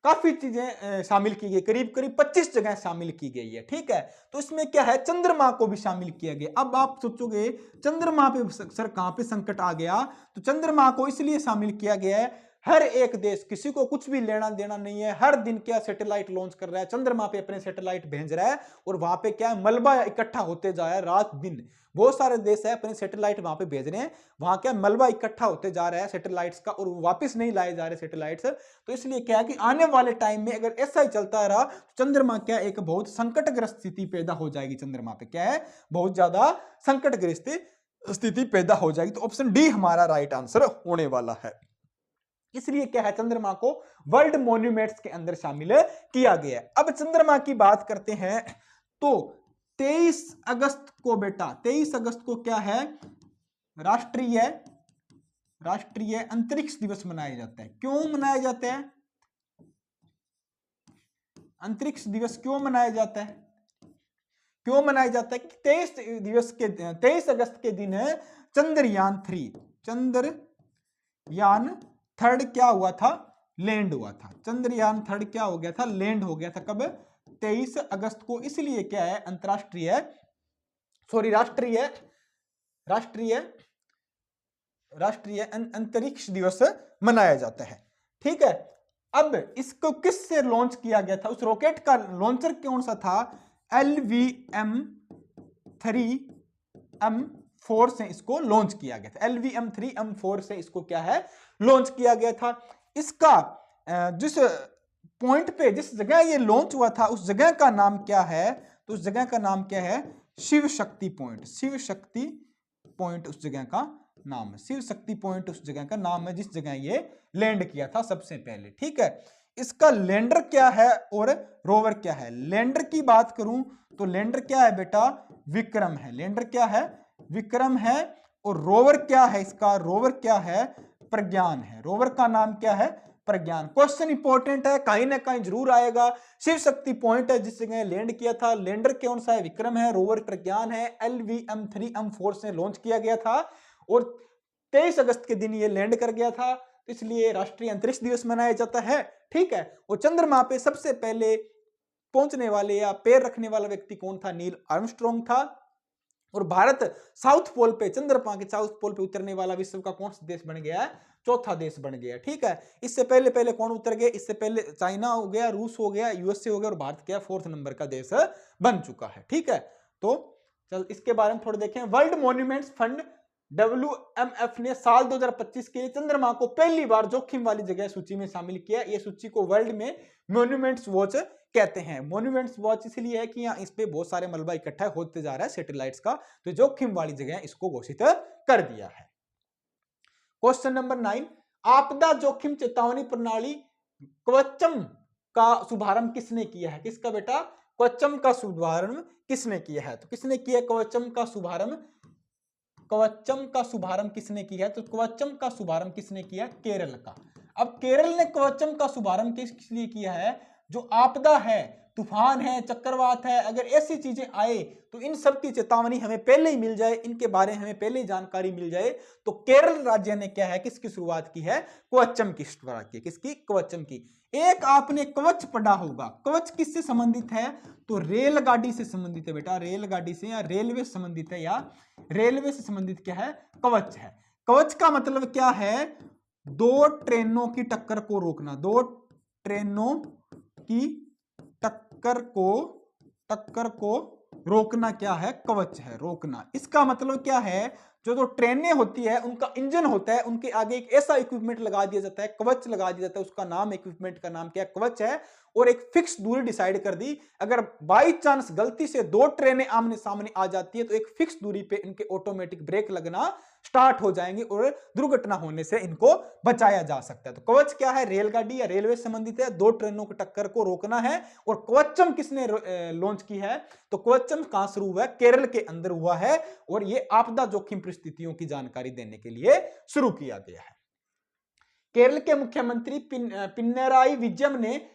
काफी चीजें शामिल की गई, करीब 25 जगह शामिल की गई है, ठीक है। तो इसमें क्या है? चंद्रमा को भी शामिल किया गया। अब आप सोचोगे चंद्रमा पे सर कहां पे संकट आ गया? तो चंद्रमा को इसलिए शामिल किया गया है, हर एक देश, किसी को कुछ भी लेना देना नहीं है, हर दिन क्या सैटेलाइट लॉन्च कर रहा है, चंद्रमा पे अपने सैटेलाइट भेज रहा है, और वहां पे क्या है? मलबा इकट्ठा होते जा रहा है रात दिन। बहुत सारे देश है अपने सैटेलाइट वहां पे भेज रहे हैं, वहां क्या मलबा इकट्ठा होते जा रहा है सैटेलाइट्स का, और वापस नहीं लाए जा रहे सैटेलाइट्स। तो इसलिए क्या है कि आने वाले टाइम में अगर ऐसा ही चलता रहा तो चंद्रमा क्या एक बहुत संकटग्रस्त स्थिति पैदा हो जाएगी। चंद्रमा पे क्या है? बहुत ज्यादा संकटग्रस्त स्थिति पैदा हो जाएगी। तो ऑप्शन डी हमारा राइट आंसर होने वाला है। इसलिए क्या है? चंद्रमा को वर्ल्ड मॉन्यूमेंट्स के अंदर शामिल किया गया है। अब चंद्रमा की बात करते हैं तो 23 अगस्त को बेटा, 23 अगस्त को क्या है? राष्ट्रीय अंतरिक्ष दिवस मनाया जाता है। क्यों मनाया जाता है? अंतरिक्ष दिवस क्यों मनाया जाता है? क्यों मनाया जाता है? कि 23 अगस्त के दिन है चंद्रयान 3 क्या हुआ था? लैंड हुआ था। चंद्रयान 3 क्या हो गया था? लैंड हो गया था। कब? 23 अगस्त को। इसलिए क्या है? राष्ट्रीय अंतरिक्ष दिवस मनाया जाता है, ठीक है। अब इसको किससे लॉन्च किया गया था? उस रॉकेट का लॉन्चर कौन सा था? LVM LVM-3M4 से इसको लॉन्च किया गया था। LVM-3M4 से इसको क्या है, लॉन्च किया गया था। इसका जिस पॉइंट पे, जिस जगह ये लॉन्च हुआ था, उस जगह का नाम क्या है? तो उस जगह का नाम क्या है? शिव शक्ति पॉइंट। शिव शक्ति पॉइंट उस जगह का नाम है। शिव शक्ति पॉइंट उस जगह का नाम है जिस जगह ये लैंड किया था सबसे पहले। ठीक है, इसका लैंडर क्या है और रोवर क्या है? लैंडर की बात करूं तो लैंडर क्या है बेटा? विक्रम है। लैंडर क्या है? विक्रम है। और रोवर क्या है इसका? रोवर क्या है? प्रज्ञान है। रोवर का नाम क्या है? प्रज्ञान। क्वेश्चन इंपॉर्टेंट है, कहीं ना कहीं जरूर आएगा। शिव शक्ति पॉइंट है जिस जगह लैंड किया था, लैंडर कौन सा है? विक्रम है। रोवर प्रज्ञान है। LVM-3M4 से लॉन्च किया गया था और 23 अगस्त के दिन ये लैंड कर गया था, तो इसलिए राष्ट्रीय अंतरिक्ष दिवस मनाया जाता है। ठीक है, और चंद्रमा पे सबसे पहले पहुंचने वाले या पैर रखने वाला व्यक्ति कौन था? नील आर्मस्ट्रॉन्ग था। और भारत साउथ पोल पे, चंद्रमा के साउथ पोल पे उतरने वाला विश्व का कौन सा देश बन गया है? चौथा देश बन गया। ठीक है, इससे पहले पहले कौन उतर गए? इससे पहले चाइना हो गया, रूस हो गया, यूएसए हो गया, और भारत क्या? 4th नंबर का देश बन चुका है। ठीक है, तो चल इसके बारे में थोड़ा देखें। वर्ल्ड मॉन्यूमेंट्स फंड WMF ने साल 2025 के लिए चंद्रमा को पहली बार जोखिम वाली जगह सूची में शामिल किया। ये सूची को वर्ल्ड में मॉन्यूमेंट्स वॉच कहते हैं। मॉन्यूमेंट्स वॉच इसलिए है कि यहाँ इस पे बहुत सारे मलबा इकट्ठा होते जा रहा है सैटेलाइट्स का, तो जोखिम वाली जगह इसको घोषित कर दिया है। क्वेश्चन नंबर 9, आपदा जोखिम चेतावनी प्रणाली कवचम का शुभारंभ किसने किया है? किसका बेटा? कवचम का शुभारंभ किसने किया है? तो किसने किया कवचम का शुभारंभ? कवचम का शुभारंभ किसने किया? तो कवचम का शुभारंभ किसने किया? केरल का। अब केरल ने कवचम का शुभारंभ किस लिए किया है? जो आपदा है, तूफान है, चक्रवात है, अगर ऐसी चीजें आए तो इन सब की चेतावनी हमें पहले ही मिल जाए, इनके बारे में हमें पहले ही जानकारी मिल जाए, तो केरल राज्य ने क्या है, किसकी शुरुआत की है? कवचम की शुरुआत की। किसकी? कवचम की। एक आपने कवच पढ़ा होगा। कवच किससे संबंधित है? तो रेलगाड़ी से संबंधित है बेटा। रेलगाड़ी से या रेलवे से संबंधित है, या रेलवे से संबंधित क्या है? कवच है। कवच का मतलब क्या है? दो ट्रेनों की टक्कर को रोकना। दो ट्रेनों की टक्कर को रोकना क्या है? कवच है, रोकना। इसका मतलब क्या है? जो ट्रेनें होती है, उनका इंजन होता है, उनके आगे एक ऐसा इक्विपमेंट लगा दिया जाता है, कवच लगा दिया जाता है, उसका नाम, इक्विपमेंट का नाम क्या है? कवच है। और एक फिक्स दूरी डिसाइड कर दी, अगर बाई चांस गलती से दो ट्रेनें आमने सामने आ जाती है तो एक फिक्स दूरी पे इनके ऑटोमेटिक ब्रेक लगना स्टार्ट हो जाएंगे और दुर्घटना होने से इनको बचाया जा सकता है। तो कवच क्या है? रेलगाड़ी या रेलवे संबंधित है, दो ट्रेनों की टक्कर को रोकना है। और कवचम किसने लॉन्च की है? तो कवचम कहां शुरू हुआ है? केरल के अंदर हुआ है, और यह आपदा जोखिम परिस्थितियों की जानकारी देने के लिए शुरू किया गया है। केरल के मुख्यमंत्री पिनराई विजयम ने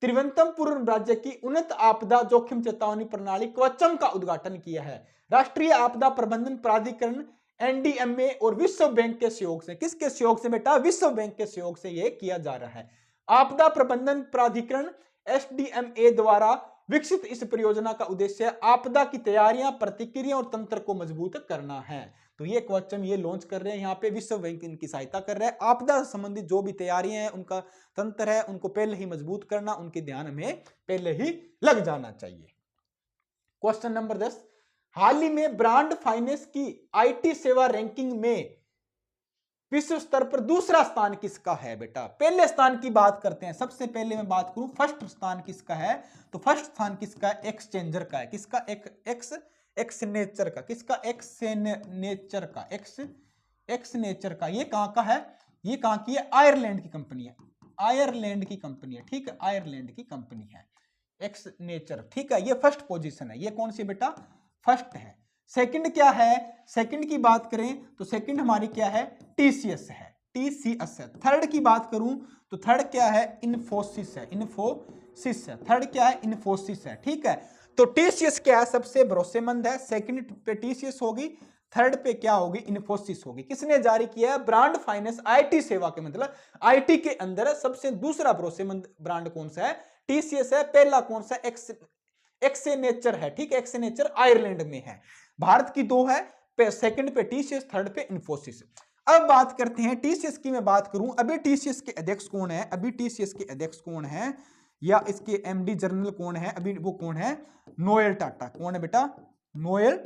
तिरुवनंतपुरम राज्य की उन्नत आपदा जोखिम चेतावनी प्रणाली कवचम का उद्घाटन किया है। राष्ट्रीय आपदा प्रबंधन प्राधिकरण NDMA और विश्व बैंक के सहयोग से, किसके सहयोग से बेटा? विश्व बैंक के सहयोग से यह किया जा रहा है। आपदा प्रबंधन प्राधिकरण SDMA द्वारा विकसित इस परियोजना का उद्देश्य आपदा की तैयारियां, प्रतिक्रिया और तंत्र को मजबूत करना है। तो ये कवचम ये लॉन्च कर रहे हैं, यहाँ पे विश्व बैंक इनकी सहायता कर रहा है। आपदा संबंधित जो भी तैयारियां हैं, उनका तंत्र है, उनको पहले ही मजबूत करना, उनके ध्यान में पहले ही लग जाना चाहिए। क्वेश्चन नंबर 10, हाल ही में ब्रांड फाइनेंस की IT सेवा रैंकिंग में विश्व स्तर पर दूसरा स्थान किसका है बेटा? पहले स्थान की बात करते हैं। सबसे पहले मैं बात करूं फर्स्ट स्थान किसका है, तो फर्स्ट स्थान किसका है? एक्सचेंजर का है। किसका? एक्सनेचर का। किसका? एक्सनेचर का। एक्सनेचर का। ये कहां का है? ये कहां की है? आयरलैंड की कंपनी है। आयरलैंड की कंपनी है। ठीक है, आयरलैंड की कंपनी है एक्सनेचर। ठीक है, ये फर्स्ट पोजीशन है। ये कौन सी बेटा? फर्स्ट है। सेकंड क्या है? सेकंड की बात करें तो सेकंड हमारी क्या है? TCS है। TCS है। थर्ड की बात करूं तो थर्ड क्या है? इन्फोसिस है। इन्फोसिस है। थर्ड क्या है? इन्फोसिस है। ठीक है, तो TCS क्या है? सबसे भरोसेमंद है। सेकंड पे TCS होगी, थर्ड पे क्या होगी? इन्फोसिस होगी। किसने जारी किया है? ब्रांड फाइनेंस IT सेवा के, मतलब IT के अंदर सबसे दूसरा भरोसेमंद ब्रांड कौन सा है? TCS है। पहला कौन सा? एक्सनेचर है। ठीक है, एक्सनेचर आयरलैंड में है। भारत की दो है, सेकंड पे TCS, थर्ड पे इन्फोसिस। अब बात करते हैं TCS की। मैं बात करूं अभी TCS के अध्यक्ष कौन है? अभी TCS के अध्यक्ष कौन है, या इसके MD जनरल कौन है? अभी वो कौन है? नोएल टाटा। कौन है बेटा? नोएल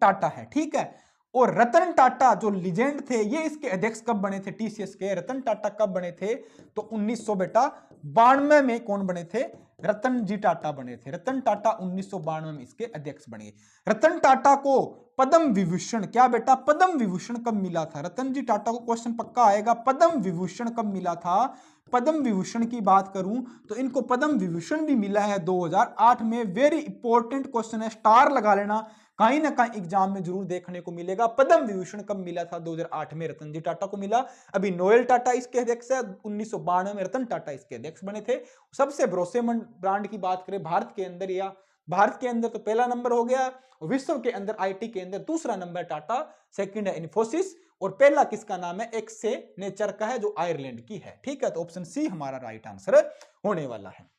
टाटा है, ठीक है। और रतन टाटा जो लीजेंड थे, ये इसके अध्यक्ष कब बने थे टीसीएस के? रतन टाटा कब बने थे? तो 1992 में कौन बने थे? रतन जी टाटा बने थे। रतन टाटा 1992 में इसके अध्यक्ष बने। रतन टाटा को पद्म विभूषण, क्या बेटा, पद्म विभूषण कब मिला था? रतन जी टाटा को क्वेश्चन पक्का आएगा, पद्म विभूषण कब मिला था? पद्म विभूषण की बात करूं तो इनको पद्म विभूषण भी मिला है 2008 में। वेरी इंपॉर्टेंट क्वेश्चन है, स्टार लगा लेना, कहीं ना कहीं एग्जाम में जरूर देखने को मिलेगा। पद्म विभूषण कब मिला था? 2008 में रतन जी टाटा को मिला। अभी नोएल टाटा इसके अध्यक्ष है, 1992 में रतन टाटा इसके अध्यक्ष बने थे। सबसे भरोसेमंद ब्रांड की बात करें भारत के अंदर, या भारत के अंदर तो पहला नंबर हो गया, विश्व के अंदर आईटी के अंदर दूसरा नंबर टाटा, सेकंड है इन्फोसिस, और पहला किसका नाम है? एक्से नेचर का है, जो आयरलैंड की है, ठीक है। तो ऑप्शन सी हमारा राइट आंसर होने वाला है।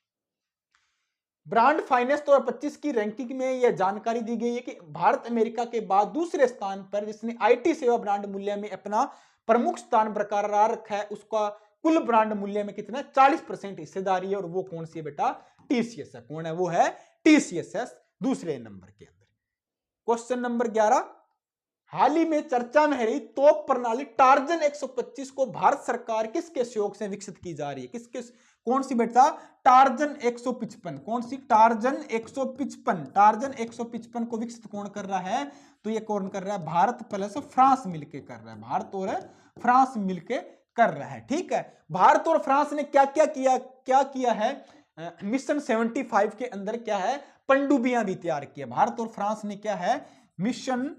ब्रांड फाइनेंस 2025 की रैंकिंग में यह जानकारी दी गई है कि भारत अमेरिका के बाद दूसरे स्थान पर जिसने आईटी सेवा ब्रांड मूल्य में अपना प्रमुख स्थान बरकरार रखा है, उसका कुल ब्रांड मूल्य में कितना? 40% हिस्सेदारी है। और वो कौन सी है बेटा? टीसीएस है। कौन है? वो है टीसीएस है, दूसरे नंबर के अंदर। क्वेश्चन नंबर 11, हाल ही में चर्चा में रही तोप प्रणाली टार्जन 125 को भारत सरकार किसके सहयोग से विकसित की जा रही है? किसके? कौन सी बेटा? टार्जन 155। कौन सी? टार्जन 155। टार्जन 155 को विकसित कौन कर रहा है? तो ये कौन कर रहा है? भारत प्लस फ्रांस मिलके कर रहा है। भारत और फ्रांस मिलके कर रहा है, ठीक है। भारत और फ्रांस ने क्या किया है? मिशन 75 के अंदर क्या है? पनडुब्बियां भी तैयार किया। भारत और फ्रांस ने क्या है? मिशन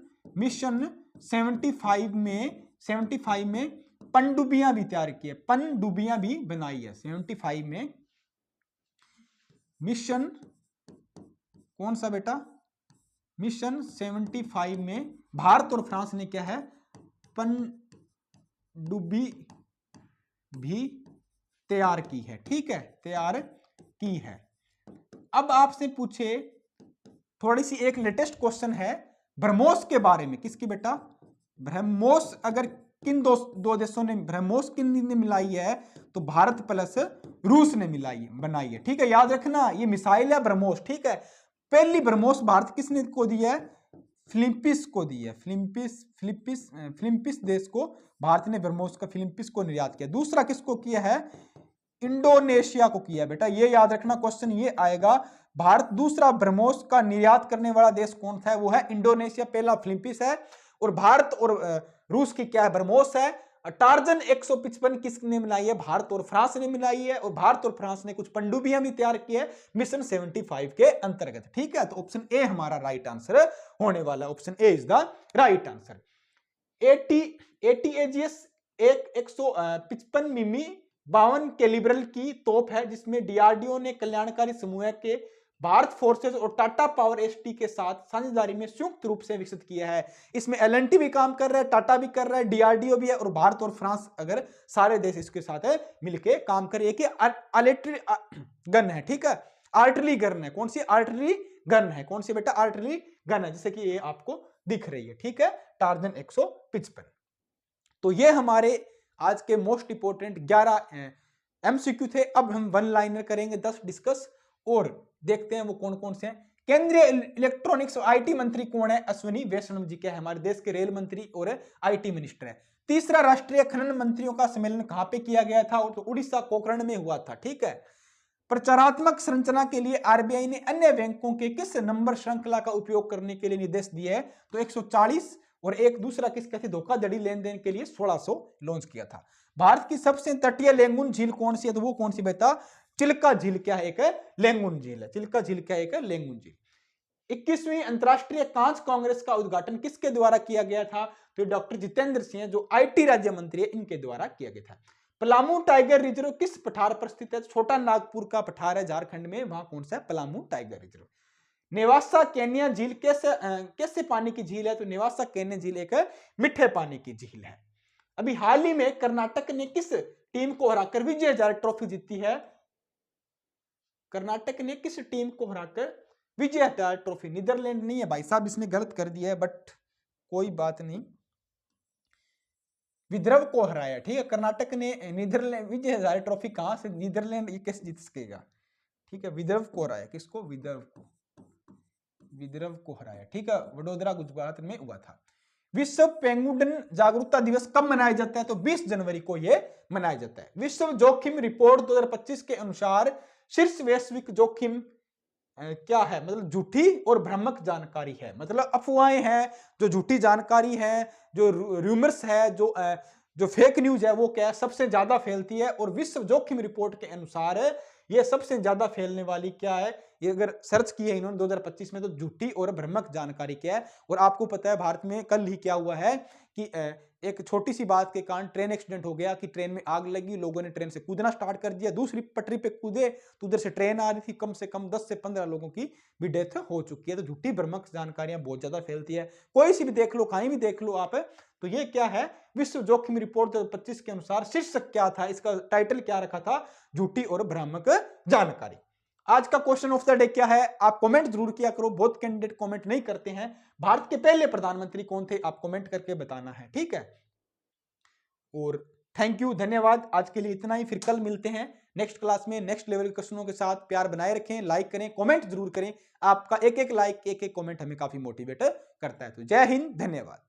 75 में पनडुब्बियां भी तैयार की है, पनडुब्बियां भी बनाई है 75 में। मिशन कौन सा बेटा? मिशन 75 में भारत और फ्रांस ने क्या है? पनडुब्बी भी तैयार की है, ठीक है, तैयार की है। अब आपसे पूछे थोड़ी सी एक लेटेस्ट क्वेश्चन है ब्रह्मोस के बारे में। किसकी बेटा? ब्रह्मोस अगर किन दो देशों ने ब्रह्मोस किन ने मिलाई है? तो भारत प्लस रूस ने बनाई है, ठीक है। याद रखना, ये मिसाइल है ब्रह्मोस, ठीक है। पहली ब्रह्मोस भारत किसने को दी है? फिलिपींस को दी है। फिलिपींस देश को भारत ने ब्रह्मोस का फिलिपींस को निर्यात किया। दूसरा किसको किया है? इंडोनेशिया को किया बेटा। ये याद रखना, क्वेश्चन ये आएगा। भारत दूसरा ब्रह्मोस का निर्यात करने वाला देश कौन था? वो है इंडोनेशिया। पहला फिलिपींस है। और भारत और रूस की क्या है? ब्रह्मोस है। टार्जन 155 किसने मिलाई है? भारत और फ्रांस ने मिलाई है। और भारत और फ्रांस ने कुछ पनडुब्बियां भी तैयार की है मिशन 75 के अंतर्गत, ठीक है। तो ऑप्शन ए हमारा राइट आंसर होने वाला। Option A is the right answer. ATAGS एक 155 मिमी 52 कैलिब्रल की तोप है, जिसमें डीआरडीओ ने कल्याणकारी समूह के भारत फोर्सेस और टाटा पावर एसटी के साथ साझेदारी में संयुक्त रूप से विकसित किया है। इसमें एलएनटी भी काम कर रहा है, टाटा भी कर रहा है, डीआरडीओ भी है, और भारत और फ्रांस अगर सारे देश इसके साथ है मिलके काम कर रहे हैं कि आर्टिलरी गन है, ठीक है। आर्टिलरी गन है। कौन सी? आर्टिलरी गन है। कौन सी बेटा? आर्टिलरी गन है, जैसे कि ये आपको दिख रही है, ठीक है। टार्जन 155। तो ये हमारे आज के मोस्ट इंपोर्टेंट 11 एमसीक्यू थे। अब हम वन लाइनर करेंगे 10 डिस्कस, और देखते हैं वो कौन कौन से हैं। केंद्रीय इलेक्ट्रॉनिक्स और आईटी मंत्री कौन है? अश्विनी वैष्णव जी, क्या है? हमारे देश के रेल मंत्री और आईटी मिनिस्टर है। तीसरा राष्ट्रीय खनन मंत्रियों का सम्मेलन कहां पे किया गया था? तो उड़ीसा पोखरण में हुआ था, ठीक है। प्रचारात्मक संरचना के लिए आरबीआई ने अन्य बैंकों के किस नंबर श्रृंखला का उपयोग करने के लिए निर्देश दिए है? तो 140, और एक दूसरा किसका थी? धोखाधड़ी लेन देन के लिए 1600 लॉन्च किया था। भारत की सबसे तटीय लेंगुन झील कौन सी है? तो वो कौन सी बेटा? चिल्का झील। क्या है? एक लेंगुन झील है। चिल्का झील क्या है? एक लेंगुन झील। 21वीं अंतरराष्ट्रीय कांच कांग्रेस का उद्घाटन किसके द्वारा किया गया था? तो डॉक्टर जितेंद्र सिंह, जो आईटी राज्य मंत्री है, इनके द्वारा किया गया था। पलामू टाइगर रिजर्व किस पठार पर स्थित है? छोटा नागपुर का पठार है झारखंड में, वहां कौन सा है? Palamu tiger reserve. Naivasha Kenya झील कैसे पानी की झील है? तो नेवासा केन्या झील एक मीठे पानी की झील है। अभी हाल ही में कर्नाटक ने किस टीम को हराकर विजय हजारे ट्रॉफी जीती है? कर्नाटक ने किस टीम को हराकर विजय हजारे ट्रॉफी? नीदरलैंड नहीं है भाई साहब, इसने गलत कर दिया है, बट कोई बात नहीं। विदर्भ को हराया, ठीक है। कर्नाटक ने नीदरलैंड विजय हजारे ट्रॉफी कहां से? नीदरलैंड ये कैसे जीत सकेगा? ठीक है, विदर्भ को हराया। किसको? विदर्भ को। विदर्भ को हराया, ठीक है, वडोदरा गुजरात में हुआ था। विश्व पेंगुइन जागरूकता दिवस कब मनाया जाता है? तो 20 जनवरी को यह मनाया जाता है। विश्व जोखिम रिपोर्ट 2025 के अनुसार शीर्ष वैश्विक जोखिम क्या है? मतलब झूठी और भ्रामक जानकारी है, मतलब अफवाहें हैं, जो झूठी जानकारी है, जो रूमर्स है, जो फेक न्यूज है, वो क्या है? सबसे ज्यादा फैलती है। और विश्व जोखिम रिपोर्ट के अनुसार ये सबसे ज्यादा फैलने वाली क्या है? ये अगर सर्च की है इन्होंने 2025 में, तो झूठी और भ्रामक जानकारी क्या है। और आपको पता है भारत में कल ही क्या हुआ है कि एक छोटी सी बात के कारण ट्रेन एक्सीडेंट हो गया, कि ट्रेन में आग लगी, लोगों ने ट्रेन से कूदना स्टार्ट कर दिया, दूसरी पटरी पे कूदे तो उधर से ट्रेन आ रही थी, कम से कम 10 से 15 लोगों की भी डेथ हो चुकी है। तो झूठी भ्रामक जानकारियां बहुत ज्यादा फैलती है, कोई सी भी देख लो, कहीं भी देख लो आप। तो ये क्या है? विश्व जोखिम रिपोर्ट 2025 के अनुसार शीर्षक क्या था, इसका टाइटल क्या रखा था? झूठी और भ्रामक जानकारी। आज का क्वेश्चन ऑफ द डे क्या है? आप कमेंट जरूर किया करो, बहुत कैंडिडेट कमेंट नहीं करते हैं। भारत के पहले प्रधानमंत्री कौन थे? आप कमेंट करके बताना है, ठीक है। और थैंक यू, धन्यवाद। आज के लिए इतना ही, फिर कल मिलते हैं नेक्स्ट क्लास में नेक्स्ट लेवल के क्वेश्चनों के साथ। प्यार बनाए रखें, लाइक करें, कमेंट जरूर करें। आपका एक एक लाइक, एक एक कमेंट हमें काफी मोटिवेट करता है। तो जय हिंद, धन्यवाद।